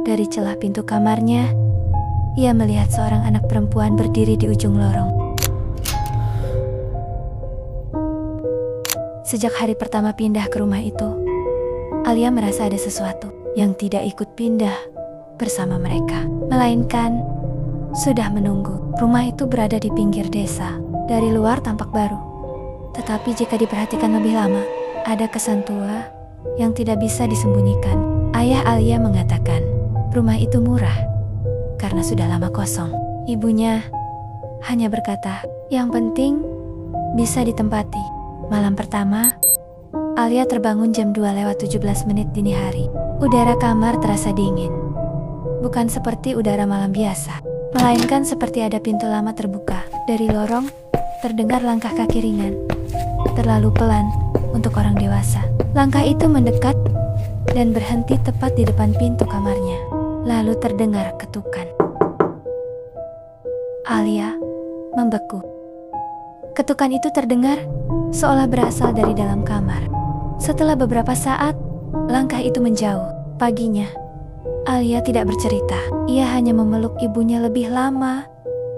Dari celah pintu kamarnya, ia melihat seorang anak perempuan berdiri di ujung lorong. Sejak hari pertama pindah ke rumah itu, Alia merasa ada sesuatu yang tidak ikut pindah bersama mereka, melainkan sudah menunggu. Rumah itu berada di pinggir desa. Dari luar tampak baru, tetapi jika diperhatikan lebih lama, ada kesan tua yang tidak bisa disembunyikan. Ayah Alia mengatakan rumah itu murah karena sudah lama kosong. Ibunya hanya berkata, yang penting bisa ditempati. Malam pertama, Alia terbangun jam 2:17 dini hari. Udara kamar terasa dingin. Bukan seperti udara malam biasa, melainkan seperti ada pintu lama terbuka. Dari lorong, terdengar langkah kaki ringan, terlalu pelan untuk orang dewasa. Langkah itu mendekat dan berhenti tepat di depan pintu kamarnya. Lalu terdengar ketukan. Alia membeku. Ketukan itu terdengar seolah berasal dari dalam kamar. Setelah beberapa saat, langkah itu menjauh. Paginya, Alia tidak bercerita. Ia hanya memeluk ibunya lebih lama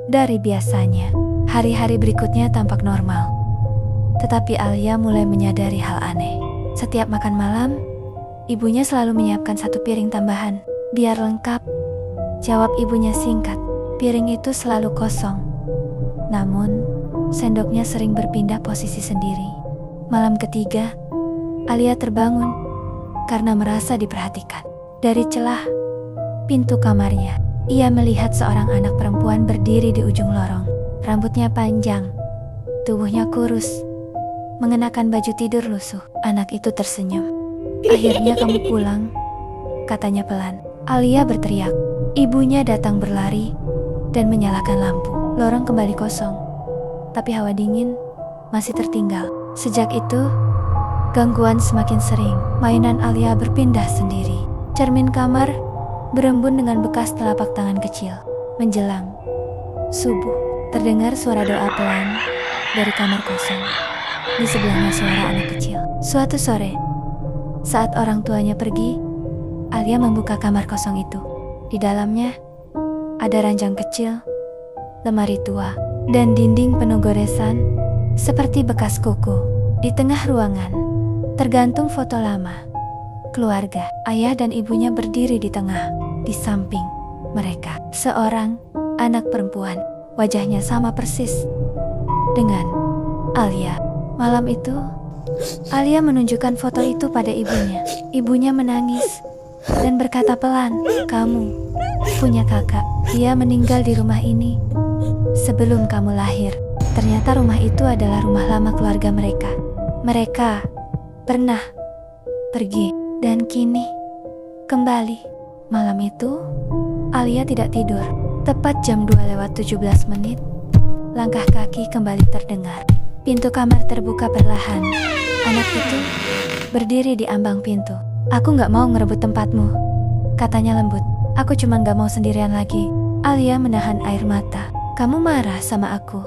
dari biasanya. Hari-hari berikutnya tampak normal. Tetapi Alia mulai menyadari hal aneh. Setiap makan malam, ibunya selalu menyiapkan satu piring tambahan. Biar lengkap, jawab ibunya singkat. Piring itu selalu kosong. Namun, sendoknya sering berpindah posisi sendiri. Malam ketiga, Alia terbangun karena merasa diperhatikan. Dari celah pintu kamarnya, ia melihat seorang anak perempuan berdiri di ujung lorong. Rambutnya panjang, tubuhnya kurus, mengenakan baju tidur lusuh. Anak itu tersenyum. Akhirnya kamu pulang, katanya pelan. Alia berteriak. Ibunya datang berlari dan menyalakan lampu. Lorong kembali kosong, tapi hawa dingin masih tertinggal. Sejak itu, gangguan semakin sering. Mainan Alia berpindah sendiri. Cermin kamar berembun dengan bekas telapak tangan kecil. Menjelang subuh, terdengar suara doa pelan dari kamar kosong. Di sebelahnya suara anak kecil. Suatu sore, saat orang tuanya pergi, Alia membuka kamar kosong itu. Di dalamnya ada ranjang kecil, lemari tua, dan dinding penuh goresan seperti bekas kuku. Di tengah ruangan tergantung foto lama keluarga. Ayah dan ibunya berdiri di tengah. Di samping mereka, seorang anak perempuan. Wajahnya sama persis dengan Alia. Malam itu, Alia menunjukkan foto itu pada ibunya. Ibunya menangis dan berkata pelan, kamu punya kakak. Dia meninggal di rumah ini sebelum kamu lahir. Ternyata rumah itu adalah rumah lama keluarga mereka. Mereka pernah pergi dan kini kembali. Malam itu, Alia tidak tidur. Tepat jam 2:17, langkah kaki kembali terdengar. Pintu kamar terbuka perlahan. Anak itu berdiri di ambang pintu. Aku gak mau ngerebut tempatmu, katanya lembut. Aku cuma gak mau sendirian lagi. Alia menahan air mata. Kamu marah sama aku?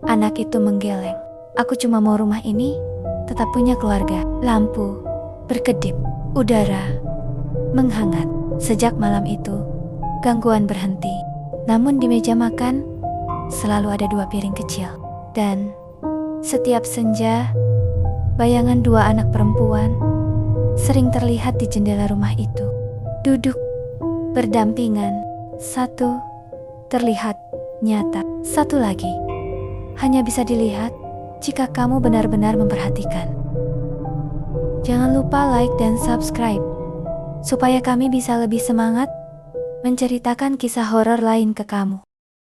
Anak itu menggeleng. Aku cuma mau rumah ini tetap punya keluarga. Lampu berkedip. Udara menghangat. Sejak malam itu, gangguan berhenti. Namun di meja makan selalu ada 2 piring kecil. Dan setiap senja, bayangan 2 anak perempuan sering terlihat di jendela rumah itu. Duduk berdampingan. Satu terlihat nyata. Satu lagi hanya bisa dilihat jika kamu benar-benar memperhatikan. Jangan lupa like dan subscribe supaya kami bisa lebih semangat menceritakan kisah horor lain ke kamu.